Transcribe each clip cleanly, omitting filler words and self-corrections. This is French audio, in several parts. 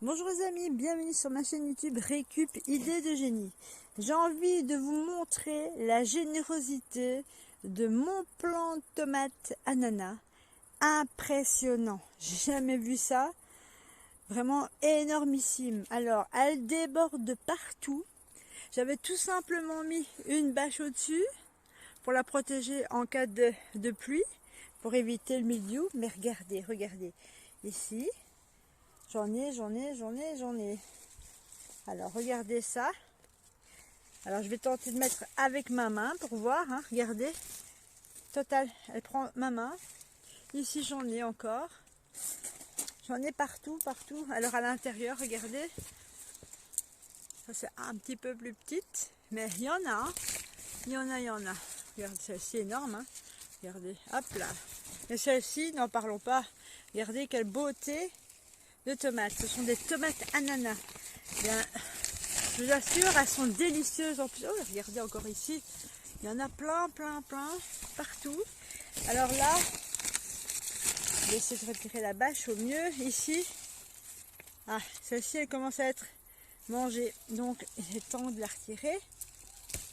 Bonjour les amis, bienvenue sur ma chaîne YouTube Récup Idées de Génie. J'ai envie de vous montrer la générosité de mon plant de tomates ananas. Impressionnant, j'ai jamais vu ça. Vraiment énormissime. Alors, elle déborde de partout. J'avais tout simplement mis une bâche au-dessus pour la protéger en cas de pluie, pour éviter le mildiou. Mais regardez, ici. J'en ai. Alors, regardez ça. Alors, je vais tenter de mettre avec ma main pour voir. Hein. Regardez. Total, elle prend ma main. Ici, j'en ai encore. J'en ai partout. Alors, à l'intérieur, regardez. Ça, c'est un petit peu plus petite. Mais il y en a. Hein. Il y en a. Regardez, celle-ci est énorme. Hein. Regardez. Hop là. Et celle-ci, n'en parlons pas. Regardez quelle beauté de tomates. Ce sont des tomates ananas. Bien, je vous assure, elles sont délicieuses en plus. Oh, regardez encore ici. Il y en a plein, partout. Alors là, je vais essayer de retirer la bâche au mieux. Ici, ah, celle-ci, elle commence à être mangée. Donc, il est temps de la retirer.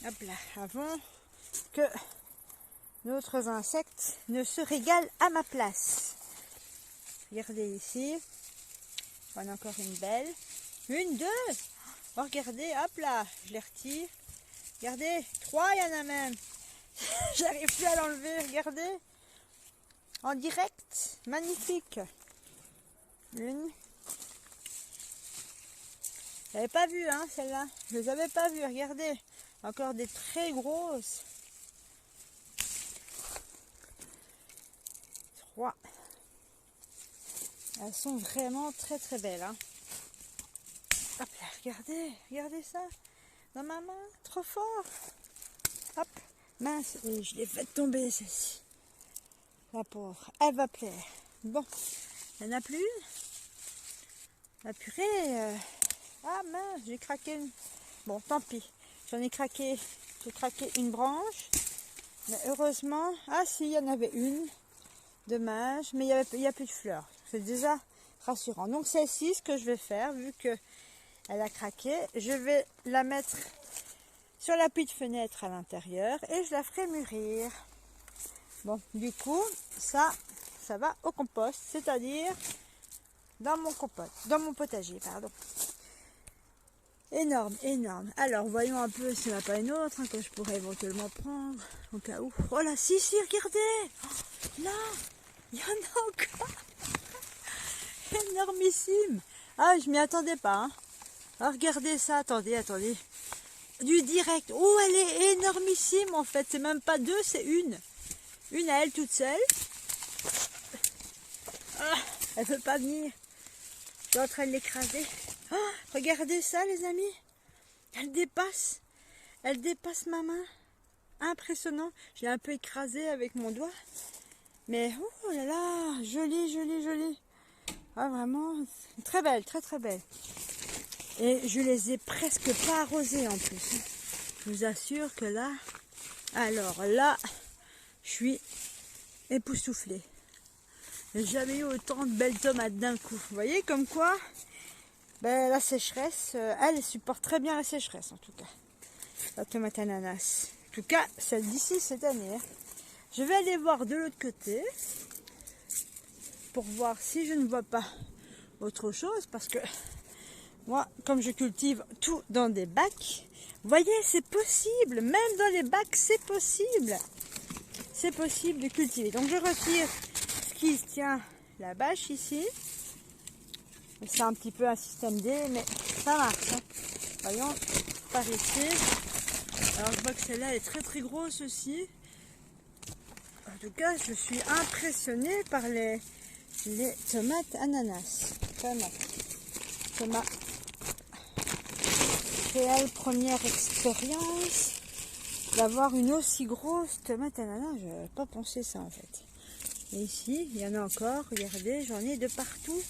Hop là, avant que d'autres insectes ne se régalent à ma place. Regardez ici. On a encore une belle. Une, deux. Oh, regardez, hop là, je les retire. Regardez, trois, il y en a même. J'arrive plus à l'enlever, regardez. En direct, magnifique. Une. Je l'avais pas vu, hein, celle-là. Je les avais pas vues, regardez. Encore des très grosses. Trois. Elles sont vraiment très belles. Hein. Hop là, regardez ça. Dans ma main, trop fort. Hop, mince, et je l'ai fait tomber celle-ci. La pauvre, elle va plaire. Bon, il n'y en a plus une. La purée. Ah mince, j'ai craqué une. Bon, tant pis. J'en ai craqué. J'ai craqué une branche. Mais heureusement, ah si, il y en avait une. Dommage, mais il n'y a plus de fleurs. C'est déjà rassurant. Donc celle-ci, ce que je vais faire, vu que elle a craqué, je vais la mettre sur l'appui de fenêtre à l'intérieur et je la ferai mûrir. Bon, du coup, ça va au compost, c'est-à-dire dans mon potager, pardon. Énorme. Alors, voyons un peu s'il n'y en a pas une autre que je pourrais éventuellement prendre au cas où. Oh là, si, regardez. Oh, là, il y en a encore. Énormissime. Ah, je m'y attendais pas. Hein. Alors, regardez ça, attendez. Du direct. Oh, elle est énormissime en fait. C'est même pas deux, c'est une. Une à elle toute seule. Ah, elle veut pas venir. Je suis en train de l'écraser. Oh, regardez ça les amis. Elle dépasse ma main. Impressionnant. Je l'ai un peu écrasé avec mon doigt. Mais oh là là, jolie. Ah vraiment, très belle. Et je les ai presque pas arrosées en plus. Je vous assure que là, alors là, je suis époustouflée. J'ai jamais eu autant de belles tomates d'un coup. Vous voyez comme quoi, ben, la sécheresse, elle supporte très bien la sécheresse en tout cas. La tomate ananas. En tout cas, celle d'ici cette année. Je vais aller voir de l'autre côté pour voir si je ne vois pas autre chose parce que moi, comme je cultive tout dans des bacs, vous voyez, c'est possible. Même dans les bacs, c'est possible. C'est possible de cultiver. Donc, je retire ce qui tient la bâche ici. C'est un petit peu un système D, mais ça marche. Hein. Voyons, par ici. Alors, je vois que celle-là est très grosse aussi. En tout cas, je suis impressionnée par les tomates ananas. Vraiment. C'est ma réelle première expérience d'avoir une aussi grosse tomate ananas. Je n'avais pas pensé ça en fait. Et ici, il y en a encore. Regardez, j'en ai de partout.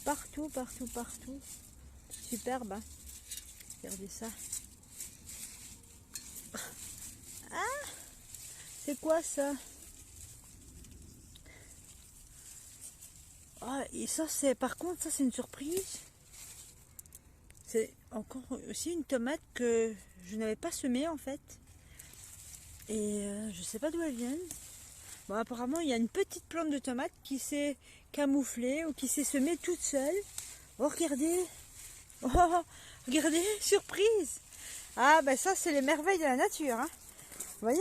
Partout. Superbe. Hein. Regardez ça. Ah, c'est quoi ça? Ah, et ça c'est, par contre, ça c'est une surprise. C'est encore aussi une tomate que je n'avais pas semée en fait. Et je sais pas d'où elles viennent. Bon, apparemment, il y a une petite plante de tomate qui s'est camouflée ou qui s'est semée toute seule. Oh, regardez! Oh, regardez, surprise! Ah, ben ça, c'est les merveilles de la nature. Hein. Vous voyez,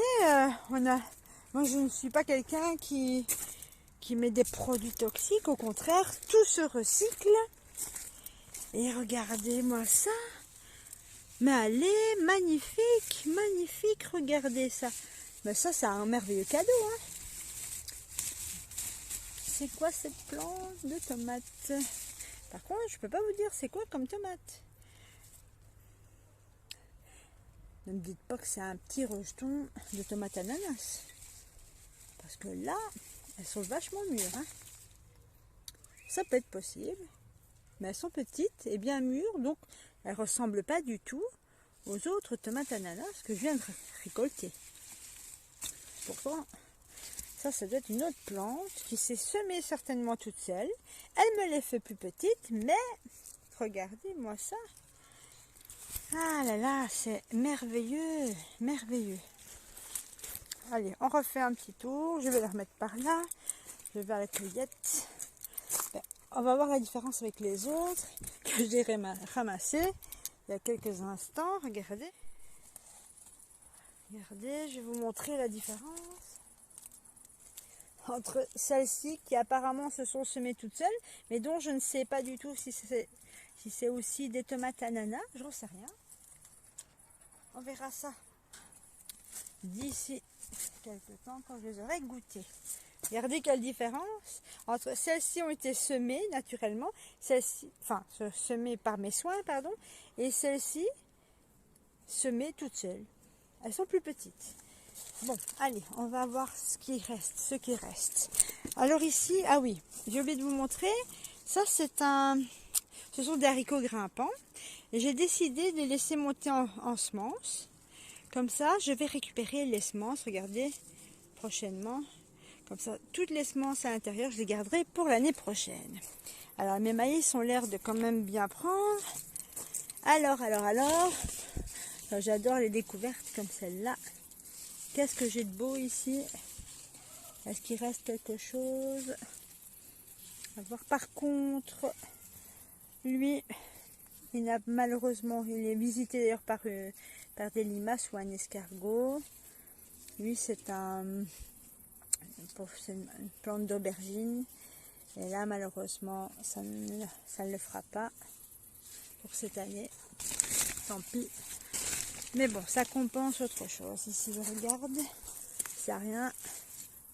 moi, je ne suis pas quelqu'un qui met des produits toxiques. Au contraire, tout se recycle. Et regardez-moi ça. Mais elle est magnifique, magnifique. Regardez ça. Mais ça, c'est un merveilleux cadeau. Hein. C'est quoi cette plante de tomate? Par contre, je peux pas vous dire c'est quoi comme tomate. Ne me dites pas que c'est un petit rejeton de tomate ananas. Parce que là, elles sont vachement mûres. Hein. Ça peut être possible. Mais elles sont petites et bien mûres. Donc, elles ne ressemblent pas du tout aux autres tomates ananas que je viens de récolter. Pourquoi? Ça doit être une autre plante qui s'est semée certainement toute seule. Elle me les fait plus petites, mais regardez-moi ça. Ah là là, c'est merveilleux, merveilleux. Allez, on refait un petit tour. Je vais la remettre par là. Je vais vers la cueillette. Ben, on va voir la différence avec les autres que j'ai ramassées il y a quelques instants. Regardez. Regardez, je vais vous montrer la différence entre celles-ci qui apparemment se sont semées toutes seules, mais dont je ne sais pas du tout si c'est aussi des tomates ananas, je n'en sais rien. On verra ça d'ici quelques temps quand je les aurai goûtées. Regardez quelle différence entre celles-ci ont été semées naturellement, celles-ci, enfin semées par mes soins, pardon, et celles-ci semées toutes seules. Elles sont plus petites. Bon, allez, on va voir ce qui reste. Alors ici, ah oui, j'ai oublié de vous montrer. Ça, ce sont des haricots grimpants. Et j'ai décidé de les laisser monter en semences. Comme ça, je vais récupérer les semences, regardez, prochainement. Comme ça, toutes les semences à l'intérieur, je les garderai pour l'année prochaine. Alors, mes maïs ont l'air de quand même bien prendre. Alors, j'adore les découvertes comme celle-là. Qu'est-ce que j'ai de beau ici? Est-ce qu'il reste quelque chose? On va voir. Par contre, lui, il est visité d'ailleurs par des limaces ou un escargot. Lui, c'est une plante d'aubergine. Et là, malheureusement, ça ne le fera pas pour cette année. Tant pis. Mais bon, ça compense autre chose. Ici, je regarde. C'est rien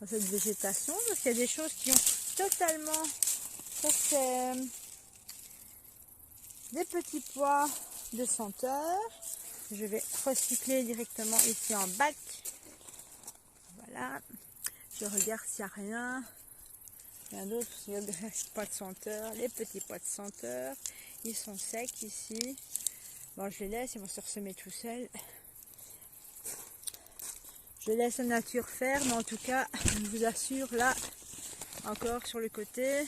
dans cette végétation. Parce qu'il y a des choses qui ont totalement... Ça, c'est des petits pois de senteur. Je vais recycler directement ici en bac. Voilà. Je regarde s'il n'y a rien. Rien d'autre. Il y a des pois de senteur. Les petits pois de senteur. Ils sont secs ici. Bon, je les laisse, ils vont se ressemer tout seuls. Je laisse la nature faire, mais en tout cas, je vous assure, là, encore sur le côté,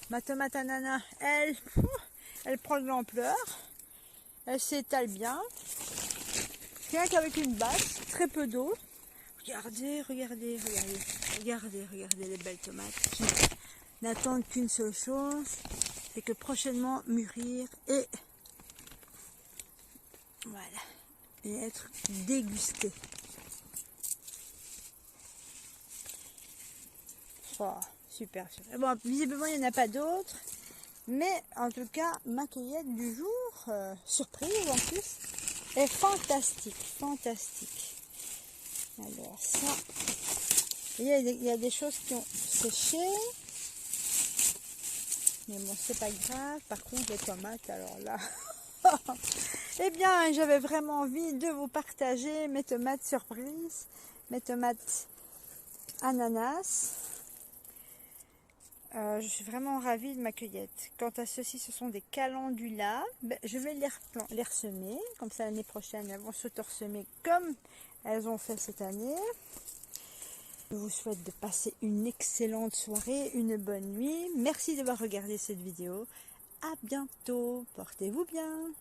ma tomate ananas, elle prend de l'ampleur. Elle s'étale bien. Rien qu'avec une bâche, très peu d'eau. Regardez les belles tomates qui n'attendent qu'une seule chose, c'est que prochainement mûrir et voilà, et être dégusté. Oh, super. Bon, visiblement, il n'y en a pas d'autres. Mais en tout cas, ma cueillette du jour, surprise en plus, est fantastique. Fantastique. Alors ça, il y a des choses qui ont séché. Mais bon, c'est pas grave. Par contre, les tomates, alors là... Eh bien, j'avais vraiment envie de vous partager mes tomates surprises, mes tomates ananas. Je suis vraiment ravie de ma cueillette. Quant à ceux-ci, ce sont des calendulas. Ben, je vais les ressemer. Comme ça, l'année prochaine, elles vont s'auto-ressemer comme elles ont fait cette année. Je vous souhaite de passer une excellente soirée, une bonne nuit. Merci d'avoir regardé cette vidéo. à bientôt, portez-vous bien.